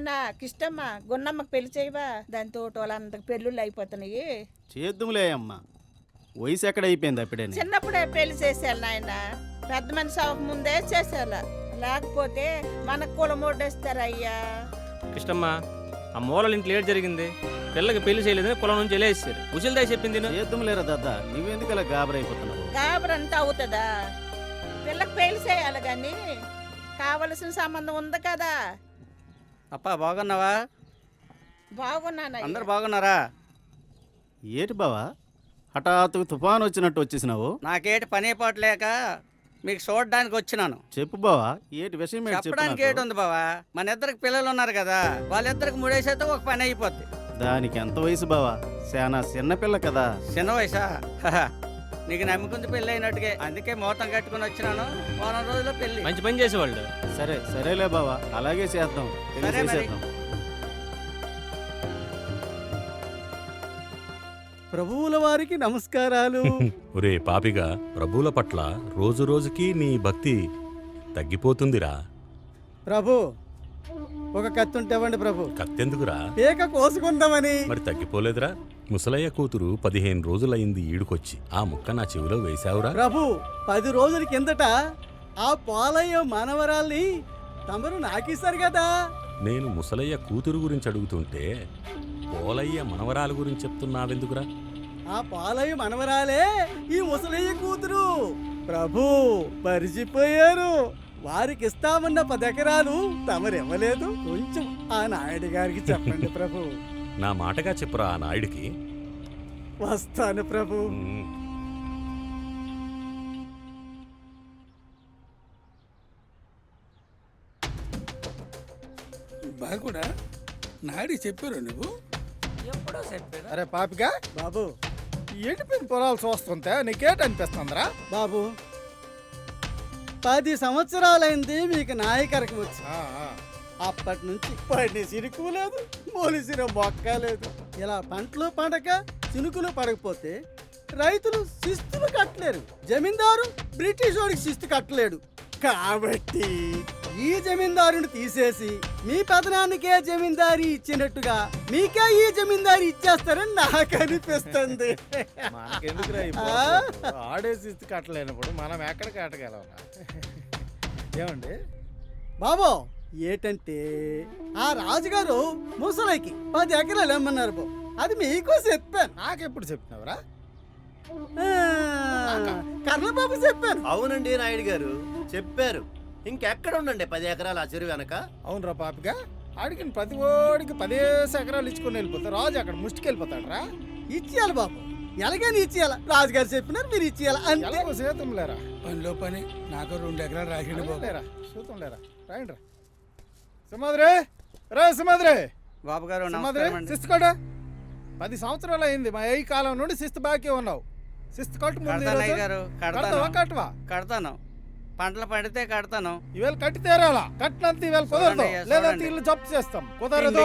నాయన కిష్టమ్మ గున్నమ్మకి పెళ్లి చేయవా, దాంతో వాళ్ళందరికి పెళ్ళిళ్ళు అయిపోతున్నాయి. చేద్దుములే అమ్మా, వయసు ఎక్కడ అయిపోయింది అప్పుడే. చిన్నప్పుడే పెళ్లి చేసేయాలి నాయన, పెద్ద మనిషి అవ్వక ముందే చేసేయాల, లేకపోతే మనకు కులం ఓటేస్తారు అయ్యా. కిష్టమ్మ, ఆ మూలలు ఇంట్లో ఏడు జరిగింది, పిల్లకి పెళ్లి చేయలేదని కులం నుంచి వెళ్ళేసారు. ఉచిల్దా చెప్పింది. చేద్దుములేరా దద్దా, నువ్వెందుకు ఇలా గాబరైపోతున్నావు? గాబరంతా అవుతుందా? పిల్లకి పెళ్లి చేయాలి కానీ కావలసిన సంబంధం ఉంది కదా. అప్పా బాగున్నావా? బాగున్నాను. అందరు బాగున్నారా? ఏటి బావా హఠాత్తుగా తుఫాను వచ్చినట్టు వచ్చేసినావు? నాకేటి పని పాటు లేక మీకు చూడడానికి వచ్చినాను. చెప్పు బావా, ఏటి విషయం? చెప్పడానికి ఏటి ఉంది బావా, మన ఇద్దరికి పిల్లలు ఉన్నారు కదా, వాళ్ళిద్దరికి 3 వయసు అయితే ఒక పని అయిపోద్ది. దానికి ఎంత వయసు బావా? చాలా చిన్నపిల్ల కదా. చిన్న వయసా? నీకు నమ్ముకుంది పెళ్ళి అయినట్టుగా, అందుకే మోతం కట్టుకుని వచ్చినాను. 4 రోజుల్లో పెళ్లి. మంచి పని చేసేవాళ్ళు. సరేలే బావా, అలాగే చేద్దాం. ప్రభువుల వారికి నమస్కారాలు. ఒరే పాపిగా, ప్రభువుల పట్ల రోజు రోజుకి నీ భక్తి తగ్గిపోతుందిరా. ప్రభు, ఒక కత్తి ఉంటే ఇవ్వండి ప్రభు. కత్తెందుకురా? ఏక కోసుకుందామని. మరి తగ్గిపోలేదురా? ముసలయ్య కూతురు 15 రోజులైంది ఈడుకొచ్చి, ఆ ముక్క నా చెవిలో వేశావురా? ప్రభు, 10 రోజుల కిందట ఆ పాలయ్య మానవరాల్ని తమరు నాకిస్తారు కదా. నేను ముసలయ్య కూతురు గురించి అడుగుతుంటే పోలయ్య మనవరాలు గురించి చెప్తున్నావెందుకురా? ఆ పాలయ్య మనవరాలే ఈ ముసలయ్య కూతురు. ప్రభు మరిచిపోయారు. వారికి ఇస్తామన్న 10 ఎకరాలు తమరివ్వలేదు. కొంచెం ఆ నాయుడు గారికి చెప్పండి ప్రభు. నా మాటగా చెప్పురా ఆ నాయుడికి. వస్తాను ప్రభు. బాగుడా నాయుడు చెప్పారు నువ్వు? ఎప్పుడో చెప్పారు. అరే పాపిగా బాబు, ఎండిపోయిన పొలాలు చూస్తుంటే నీకేటనిపిస్తుందిరా? బాబు 10 సంవత్సరాలైంది మీకు నాయకరకు వచ్చి. అప్పటి నుంచి పడిన సిరుకు లేదు, మొలిసిన మొక్క లేదు. ఇలా పంటలు పండక చినుకులు పడకపోతే రైతులు శిస్తులు కట్టలేరు, జమీందారు బ్రిటిష్ వాడికి శిస్తు కట్టలేడు. కాబట్టి ఈ జమీందారుని తీసేసి మీ పెదనానికే జమీందారీ ఇచ్చినట్టుగా మీకే ఈ జమీందారీ ఇచ్చేస్తారని నాకు అనిపిస్తుంది. ఆడేసి కట్టలేనప్పుడు మనం ఎక్కడ కట్టగలం? ఏమండి బాబో, ఏటంటే ఆ రాజుగారు ముసలైకి 10 ఎకరాలు ఇమ్మన్నారు బాబు. అది మీకు చెప్పాను. నాకెప్పుడు చెప్పినావురా? కర్ణబాబు చెప్పాను. అవునండి నాయుడు గారు చెప్పారు. ఇంకెక్కడ ఉండండి 10 ఎకరాలు ఆ చెరువు వెనక. అవునరా పాపిగా, అడిగిన ప్రతి ఓడికి 10 ఎకరాలు ఇచ్చుకొని వెళ్ళిపోతారు. రాజు అక్కడ ముష్టికి వెళ్ళిపోతాడు రా. ఇచ్చేయాలి బాబు, ఎలాగైనా ఇచ్చేయాలి. రాజుగారు చెప్పినారు, మీరు ఇచ్చేయాలి. అంతే. సీతం లేరా? పనిలో పని నాకు 2 ఎకరాలు రాసిండు లేరా? సూతం లేరా? రాయండి రా. సుమాద్రే రా, సుమాద్రే బాబు గారు శిస్తు కట్టు. 10 సంవత్సరాలు అయింది మా ఈ కాలం నుండి శిస్తు బాకీ ఉన్నావు. శిస్తు కట్టు. కట్టవా? కడతాను. పంటలు పండితే కడతాను. ఇవాళ కట్టి తీరాలా? కట్టినంత ఇవాళ కుదరదు, లేదంటే ఇల్లు జప్తు చేస్తాం. కుదరదు.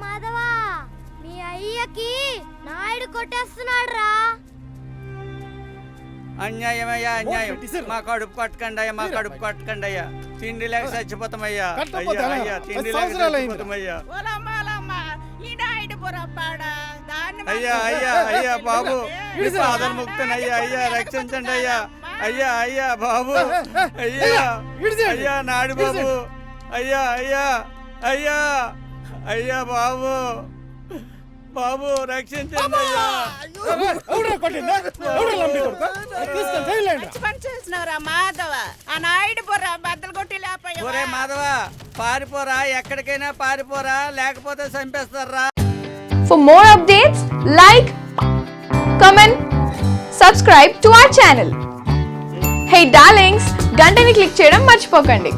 మాధవా, మీ అయ్యకి నాయుడు కొట్టేస్తున్నాడు రా. అన్యాయమయ్యా, అన్యాయం. మా కడుపు కట్టకండి అయ్యా, మా కడుపు కట్టకండి అయ్యా. తిండి లేక చచ్చిపోతామయ్యా. తిండి లేక చచ్చిపోతామయ్యా. అయ్యా అయ్యా అయ్యా బాబు, ముక్తనయ్యా, అయ్యా రక్షించండి అయ్యా. అయ్యా అయ్యా బాబు, అయ్యా అయ్యా నాడు బాబు, అయ్యా అయ్యా అయ్యా అయ్యా బాబు, బాబు రక్షించండి అయ్యా. ఒరే మాధవ, పారిపోరా, ఎక్కడికైనా పారిపోరా, లేకపోతే చంపేస్తారా. For more updates, like, comment, subscribe to our channel. Hey darlings, గంటని click చేయడం మర్చిపోకండి.